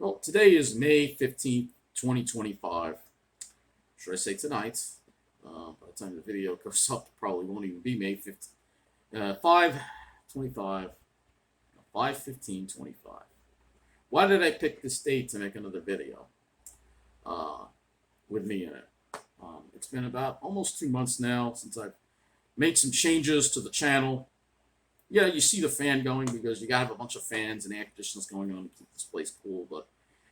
Well, today is May 15th, 2025. Should I say tonight? By the time the video goes up, it probably won't even be May 15th. 5/25, 5/15/25. Why did I pick this date to make another video uh, with me in it? It's been about almost 2 months now since I've made some changes to the channel. Yeah, you see the fan going because you gotta have a bunch of fans and air conditioners going on to keep this place cool. But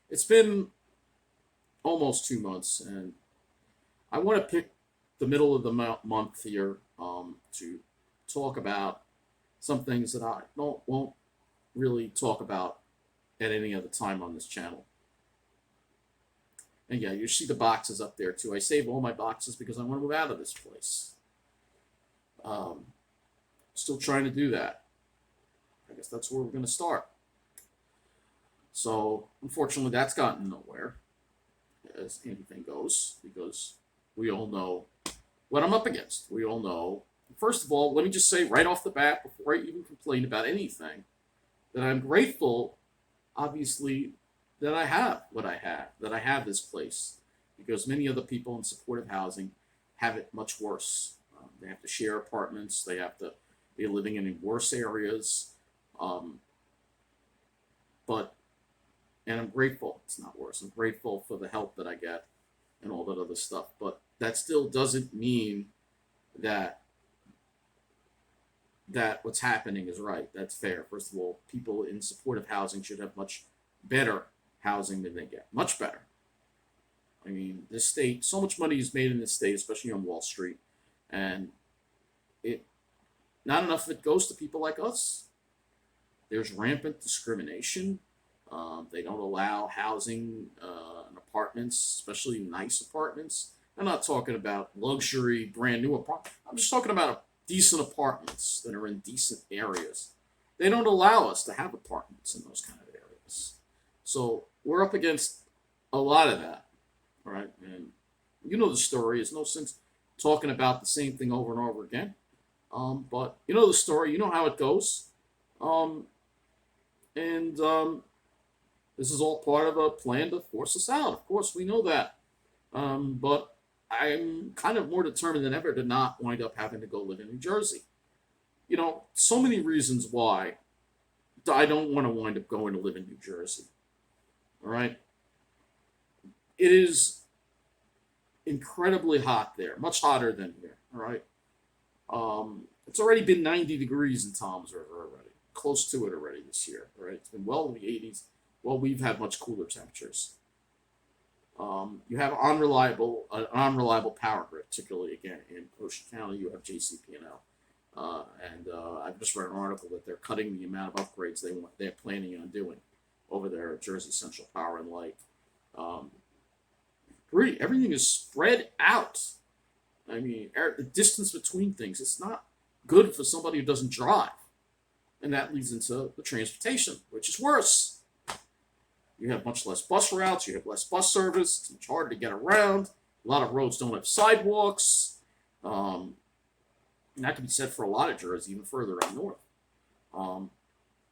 it's been almost 2 months, and I want to pick the middle of the month here to talk about some things that I won't really talk about at any other time on this channel. And yeah, you see the boxes up there too. I save all my boxes because I want to move out of this place. Still trying to do that. I guess that's where we're going to start. So, unfortunately, that's gotten nowhere, as anything goes, because we all know what I'm up against. We all know. First of all, let me just say right off the bat, before I even complain about anything, that I'm grateful, obviously, that I have what I have, that I have this place, because many other people in supportive housing have it much worse. They have to share apartments. They have to be living in worse areas. And I'm grateful it's not worse. I'm grateful for the help that I get and all that other stuff. But that still doesn't mean that what's happening is right. That's fair. First of all, people in supportive housing should have much better housing than they get. Much better. I mean, this state, so much money is made in this state, especially on Wall Street, and not enough of it goes to people like us. There's rampant discrimination. They don't allow housing in apartments, especially nice apartments. I'm not talking about luxury, brand new apartments. I'm just talking about decent apartments that are in decent areas. They don't allow us to have apartments in those kind of areas. So we're up against a lot of that, right? And you know the story. There's no sense talking about the same thing over and over again. But you know the story. You know how it goes. And this is all part of a plan to force us out. Of course, we know that. But I'm kind of more determined than ever to not wind up having to go live in New Jersey. You know, so many reasons why I don't want to wind up going to live in New Jersey. All right. It is incredibly hot there, much hotter than here. All right. It's already been 90 degrees in Toms River already, close to it already this year. All right. It's been well in the 80s. Well, we've had much cooler temperatures. You have an unreliable power grid, particularly again in Ocean County. You have JCP&L, and I've just read an article that they're cutting the amount of upgrades they're planning on doing over there at Jersey Central Power and Light. Everything is spread out. I mean, the distance between things, it's not good for somebody who doesn't drive, and that leads into the transportation, which is worse. You have much less bus routes. You have less bus service. It's much harder to get around. A lot of roads don't have sidewalks. And that can be said for a lot of Jersey, even further up north.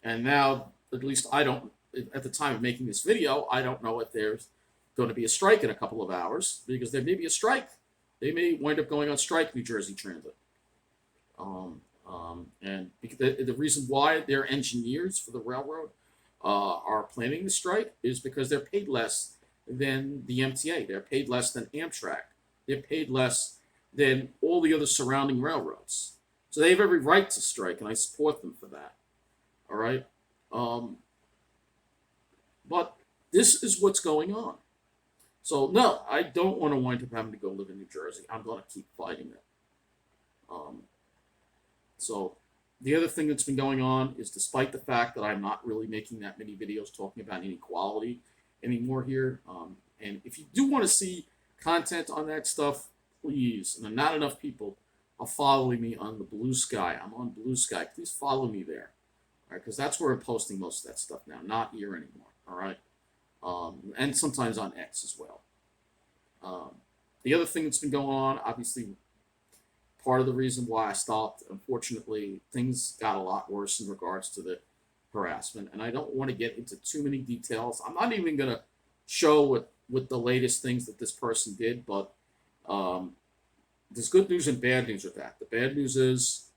And now, at least I don't, at the time of making this video, I don't know if there's going to be a strike in a couple of hours, because there may be a strike. They may wind up going on strike, New Jersey Transit. And the reason why they're engineers for the railroad are planning to strike is because they're paid less than the MTA. They're paid less than Amtrak. They're paid less than all the other surrounding railroads. So they have every right to strike, and I support them for that. All right? But this is what's going on. So, no, I don't want to wind up having to go live in New Jersey. I'm going to keep fighting it. So the other thing that's been going on is, despite the fact that I'm not really making that many videos talking about inequality anymore here, and if you do want to see content on that stuff, please, and not enough people are following me on the Blue Sky. I'm on Blue Sky. Please follow me there, all right? Because that's where I'm posting most of that stuff now, not here anymore, all right? And sometimes on X as well. The other thing that's been going on, obviously, part of the reason why I stopped, unfortunately, things got a lot worse in regards to the harassment, and I don't want to get into too many details. I'm not even going to show what the latest things that this person did, but um, there's good news and bad news with that. The bad news is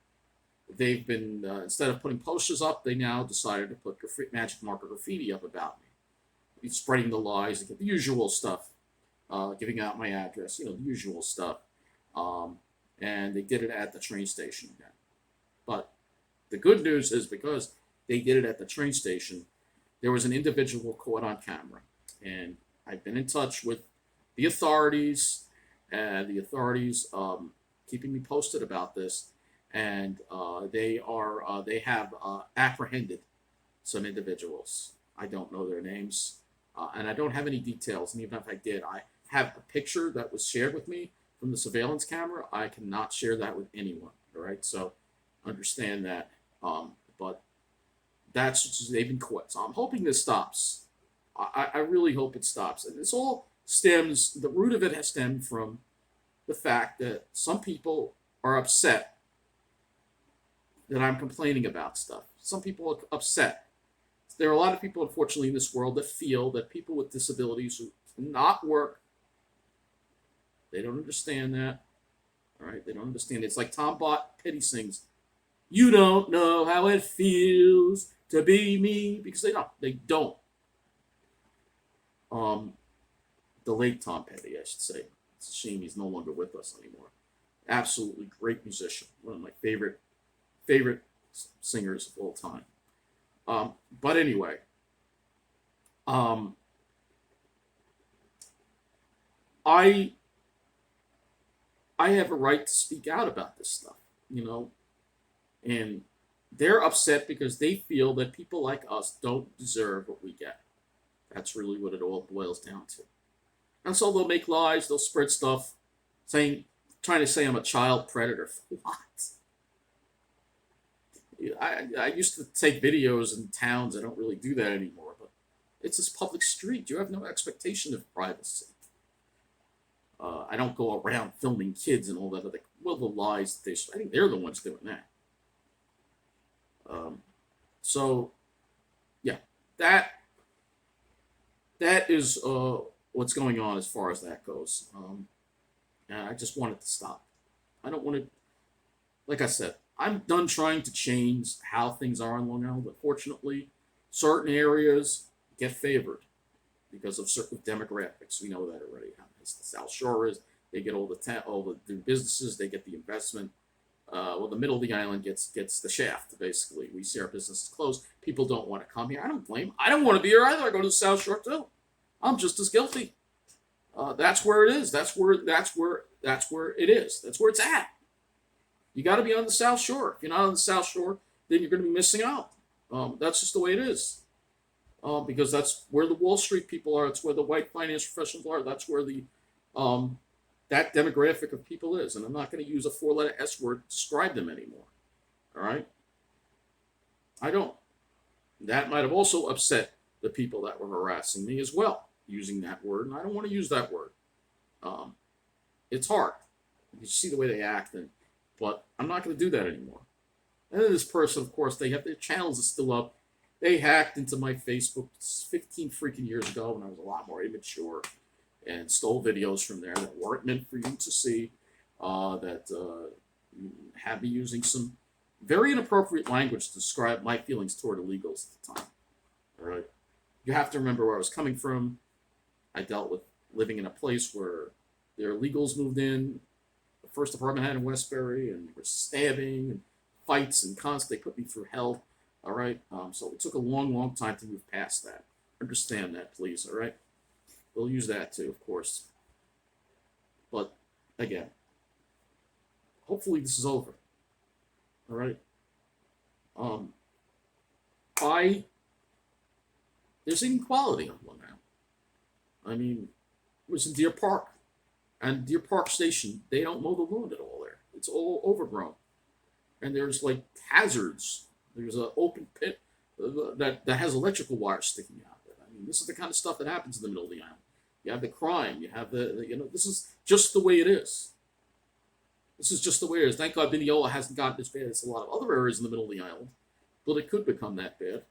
they've been instead of putting posters up, they now decided to put magic marker graffiti up about me. It's spreading the lies, the usual stuff, giving out my address, the usual stuff. Um, and they did it at the train station again. But the good news is because they did it at the train station, there was an individual caught on camera. And I've been in touch with the authorities, and the authorities keeping me posted about this. And they have apprehended some individuals. I don't know their names, and I don't have any details. And even if I did, I have a picture that was shared with me from the surveillance camera. I cannot share that with anyone. All right, so understand that. But they've been caught. So I'm hoping this stops. I really hope it stops. And this all stems. The root of it has stemmed from the fact that some people are upset that I'm complaining about stuff. Some people are upset. There are a lot of people, unfortunately, in this world that feel that people with disabilities who cannot work, they don't understand that. All right, they don't understand it. It's like Tom Petty sings, "You don't know how it feels to be me," because they don't. They don't. The late Tom Petty, I should say. It's a shame he's no longer with us anymore. Absolutely great musician. One of my favorite singers of all time. But anyway, I have a right to speak out about this stuff, and they're upset because they feel that people like us don't deserve what we get. That's really what it all boils down to. And so they'll make lies, they'll spread stuff, trying to say I'm a child predator. What? I used to take videos in towns. I don't really do that anymore, but it's this public street. You have no expectation of privacy. I don't go around filming kids and all that other. Well, the lies that I think they're the ones doing that. So, yeah, that is what's going on as far as that goes. And I just want it to stop. I don't want to. Like I said, I'm done trying to change how things are on Long Island. Unfortunately, certain areas get favored because of certain demographics. We know that already. As the South Shore is, they get all the businesses, they get the investment. Well, the middle of the island gets the shaft. Basically, we see our businesses closed. People don't want to come here. I don't blame them. I don't want to be here either. I go to the South Shore too. I'm just as guilty. That's where it is. That's where it is. That's where it's at. You got to be on the South Shore. If you're not on the South Shore, then you're going to be missing out. That's just the way it is. Because that's where the Wall Street people are. It's where the white finance professionals are. That's where the that demographic of people is. And I'm not going to use a 4-letter S word to describe them anymore. All right? I don't. That might have also upset the people that were harassing me as well, using that word. And I don't want to use that word. It's hard. You see the way they act. But I'm not going to do that anymore. And then this person, of course, they have their channels are still up. They hacked into my Facebook 15 freaking years ago when I was a lot more immature and stole videos from there that weren't meant for you to see, that had me using some very inappropriate language to describe my feelings toward illegals at the time. All right. You have to remember where I was coming from. I dealt with living in a place where their illegals moved in. The first apartment I had in Westbury, and there was stabbing and fights and constant. They put me through hell. All right. So it took a long, long time to move past that. Understand that, please. All right. We'll use that too, of course. But again, hopefully this is over. All right. There's inequality on Long Island. I mean, it was in Deer Park, and Deer Park Station. They don't mow the lawn at all there. It's all overgrown, and there's like hazards. There's an open pit that has electrical wires sticking out of it. I mean, this is the kind of stuff that happens in the middle of the island. You have the crime. You have this is just the way it is. This is just the way it is. Thank God Mineola hasn't gotten as bad as a lot of other areas in the middle of the island, but it could become that bad.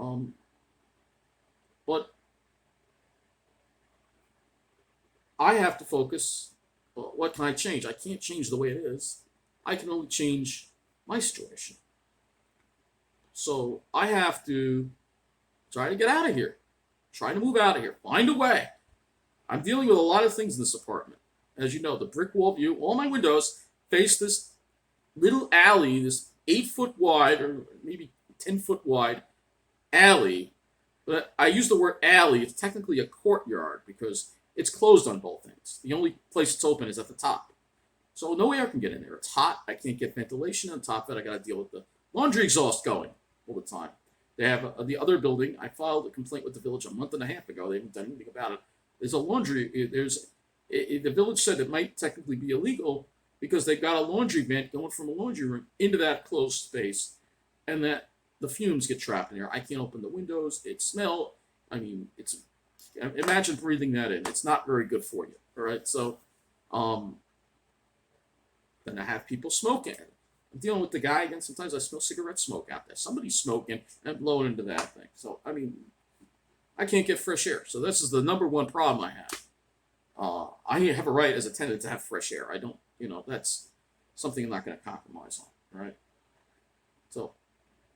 Um, but I have to focus. Well, what can I change? I can't change the way it is. I can only change my situation. So I have to try to get out of here. Try to move out of here. Find a way. I'm dealing with a lot of things in this apartment. As you know, the brick wall view, all my windows face this little alley, this 8 foot wide or maybe 10 foot wide alley. But I use the word alley. It's technically a courtyard because it's closed on both ends. The only place it's open is at the top. So no air can get in there. It's hot. I can't get ventilation. On top of it, I got to deal with the laundry exhaust going all the time. They have the other building. I filed a complaint with the village a month and a half ago. They haven't done anything about it. There's a laundry. The village said it might technically be illegal because they've got a laundry vent going from a laundry room into that closed space, and that the fumes get trapped in there. I can't open the windows. It smell. I mean, it's imagine breathing that in. It's not very good for you. All right. So, then I have people smoking. I'm dealing with the guy again. Sometimes I smell cigarette smoke out there. Somebody's smoking and blowing into that thing. So, I mean, I can't get fresh air. So this is the number one problem I have. I have a right as a tenant to have fresh air. I don't, that's something I'm not going to compromise on, right? So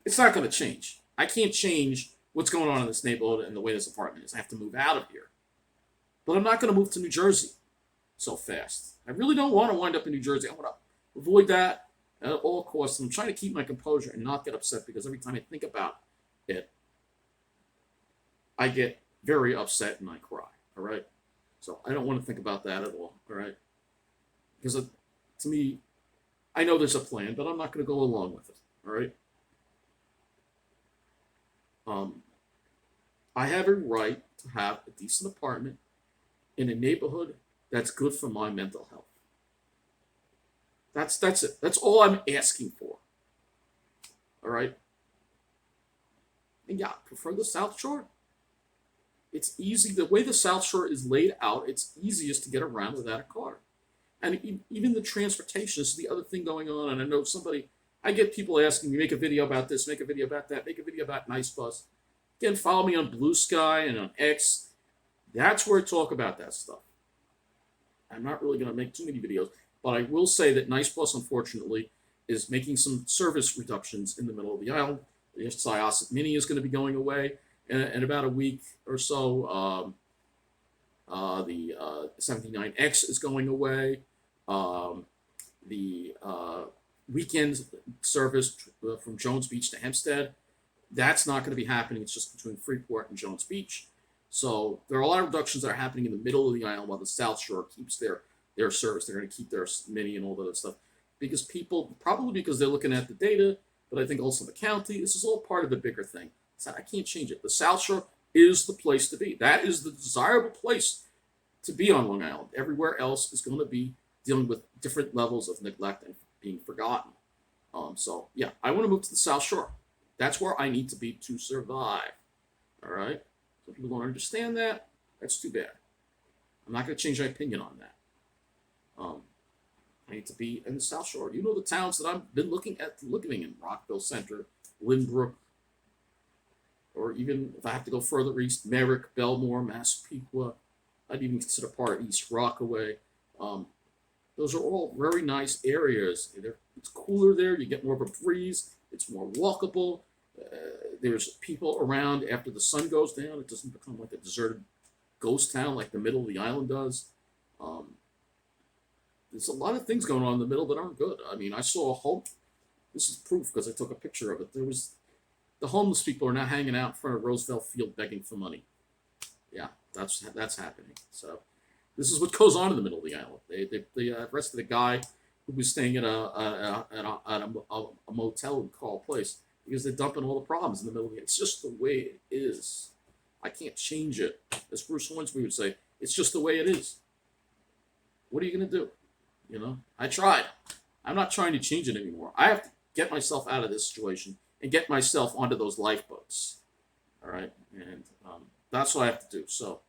it's not going to change. I can't change what's going on in this neighborhood and the way this apartment is. I have to move out of here. But I'm not going to move to New Jersey so fast. I really don't want to wind up in New Jersey. I want to avoid that at all costs. I'm trying to keep my composure and not get upset because every time I think about it, I get very upset and I cry. All right. So I don't want to think about that at all. All right. Because to me, I know there's a plan, but I'm not going to go along with it. All right. I have a right to have a decent apartment in a neighborhood that's good for my mental health. That's it. That's all I'm asking for. All right. And yeah, I prefer the South Shore. It's easy. The way the South Shore is laid out, it's easiest to get around without a car. And even the transportation, this is the other thing going on. And I know I get people asking me, make a video about this, make a video about that, make a video about Nice Bus. Again, follow me on Blue Sky and on X. That's where I talk about that stuff. I'm not really going to make too many videos, but I will say that Nice Bus, unfortunately, is making some service reductions in the middle of the island. The Syosset Mini is going to be going away in about a week or so. The 79X is going away. The weekend service from Jones Beach to Hempstead, that's not going to be happening. It's just between Freeport and Jones Beach. So there are a lot of reductions that are happening in the middle of the island while the South Shore keeps their service. They're going to keep their mini and all that other stuff. Because probably because they're looking at the data, but I think also the county, this is all part of the bigger thing. So I can't change it. The South Shore is the place to be. That is the desirable place to be on Long Island. Everywhere else is going to be dealing with different levels of neglect and being forgotten. So yeah, I want to move to the South Shore. That's where I need to be to survive. All right. So people don't understand that. That's too bad. I'm not going to change my opinion on that. I need to be in the South Shore. You know the towns that I've been looking in: Rockville Center, Lynbrook, or even if I have to go further east, Merrick, Belmore, Massapequa. I'd even consider part of East Rockaway. Those are all very nice areas. It's cooler there. You get more of a breeze. It's more walkable. There's people around after the sun goes down. It doesn't become like a deserted ghost town like the middle of the island does. There's a lot of things going on in the middle that aren't good. I mean, I saw a home. This is proof because I took a picture of it. The homeless people are now hanging out in front of Roosevelt Field begging for money. Yeah, that's happening. So this is what goes on in the middle of the island. They arrested a guy who was staying at a motel in Carl Place because they're dumping all the problems in the middle of the. It's just the way it is. I can't change it. As Bruce Hornsby would say, it's just the way it is. What are you going to do? I tried. I'm not trying to change it anymore. I have to get myself out of this situation and get myself onto those lifeboats. All right? And that's what I have to do. So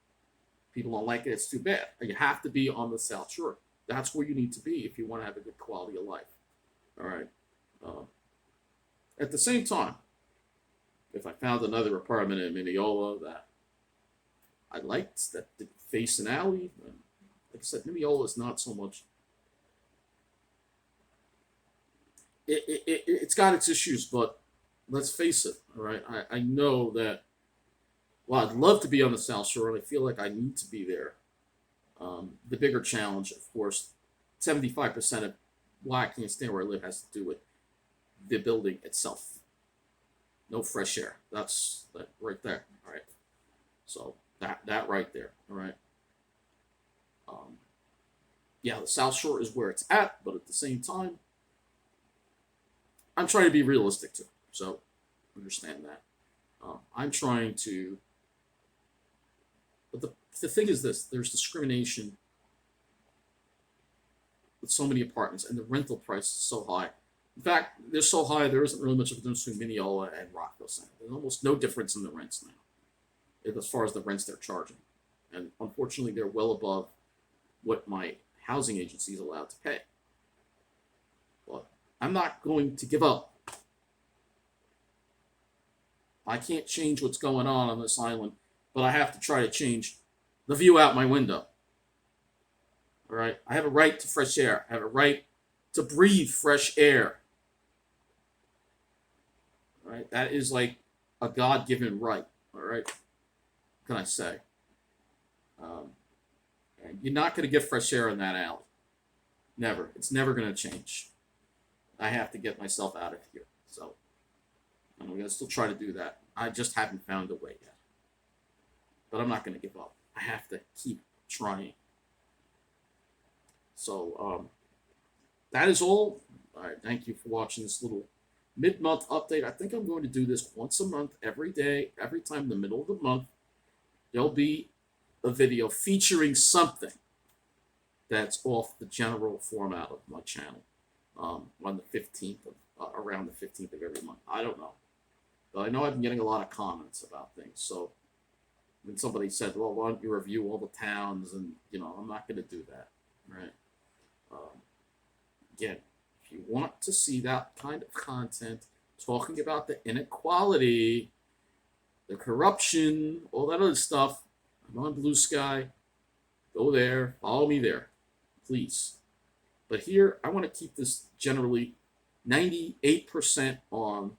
people don't like it. It's too bad. You have to be on the South Shore. That's where you need to be if you want to have a good quality of life. All right? At the same time, if I found another apartment in Mineola that I liked, that did face an alley, like I said, Mineola is not so much. It's got its issues, but let's face it, all right? I know that, well, I'd love to be on the South Shore, and I feel like I need to be there. The bigger challenge, of course, 75% of why I can't stand where I live has to do with the building itself. No fresh air. That's that right there. All right. So that right there. All right. Um, yeah, the South Shore is where it's at, but at the same time, I'm trying to be realistic too. So understand that. I'm trying to. But the thing is this: there's discrimination with so many apartments, and the rental price is so high. In fact, they're so high there isn't really much of a difference between Mineola and Rockville Center. There's almost no difference in the rents now, as far as the rents they're charging, and unfortunately, they're well above what my housing agency is allowed to pay. But I'm not going to give up. I can't change what's going on this island, but I have to try to change the view out my window. All right? I have a right to fresh air. I have a right to breathe fresh air. All right? That is like a God-given right. All right? What can I say? And you're not going to get fresh air in that alley. Never. It's never going to change. I have to get myself out of here. So I'm going to still try to do that. I just haven't found a way yet. But I'm not going to give up. I have to keep trying. So that is all. All right. Thank you for watching this little mid-month update. I think I'm going to do this once a month, every day, every time in the middle of the month. There'll be a video featuring something that's off the general format of my channel on the 15th of around the 15th of every month. I don't know. But I know I've been getting a lot of comments about things. So when somebody said, well, why don't you review all the towns? And, I'm not going to do that. Right? Again, if you want to see that kind of content, talking about the inequality, the corruption, all that other stuff, I'm on Blue Sky. Go there. Follow me there. Please. But here, I want to keep this generally 98% on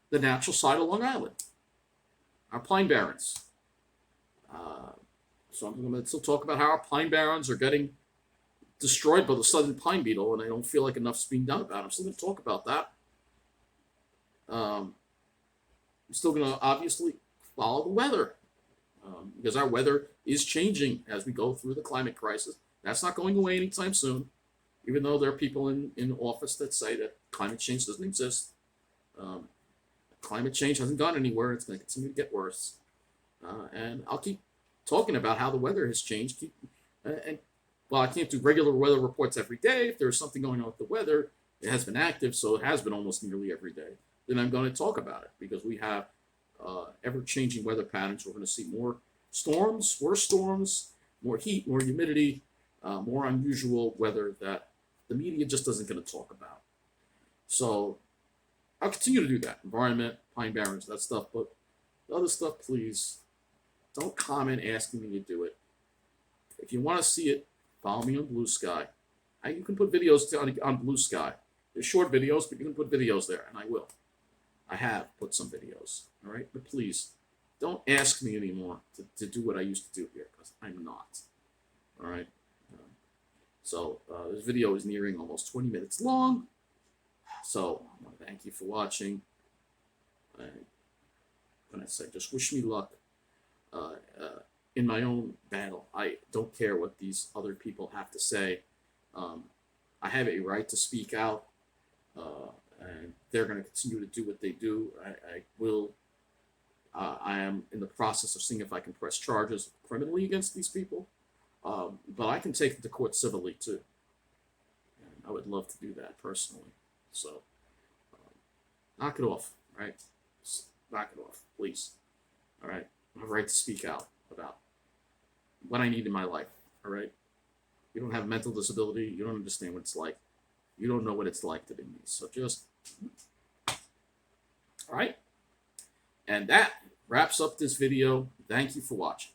the natural side of Long Island, our pine barrens. So I'm going to still talk about how our pine barrens are getting destroyed by the southern pine beetle, and I don't feel like enough's being done about it. I'm still going to talk about that. I'm still going to obviously follow the weather, because our weather is changing as we go through the climate crisis. That's not going away anytime soon, even though there are people in office that say that climate change doesn't exist. Climate change hasn't gone anywhere. It's going to continue to get worse. And I'll keep talking about how the weather has changed. Well, I can't do regular weather reports every day. If there's something going on with the weather, it has been active, so it has been almost nearly every day. Then I'm going to talk about it because we have ever-changing weather patterns. We're going to see more storms, worse storms, more heat, more humidity, more unusual weather that the media just isn't going to talk about. So I'll continue to do that. Environment, pine barrens, that stuff. But the other stuff, please, don't comment asking me to do it. If you want to see it, follow me on Blue Sky. You can put videos on Blue Sky. They're short videos, but you can put videos there, and I will. I have put some videos, all right? But please, don't ask me anymore to do what I used to do here, because I'm not, all right? So this video is nearing almost 20 minutes long. So I want to thank you for watching. When I say, just wish me luck in my own battle. I don't care what these other people have to say. I have a right to speak out, and they're going to continue to do what they do. I will. I am in the process of seeing if I can press charges criminally against these people, but I can take them to court civilly too. And I would love to do that personally. So, knock it off, right? Just knock it off, please. All right? I have a right to speak out about what I need in my life, all right? You don't have mental disability. You don't understand what it's like. You don't know what it's like to be me. So just, all right? And that wraps up this video. Thank you for watching.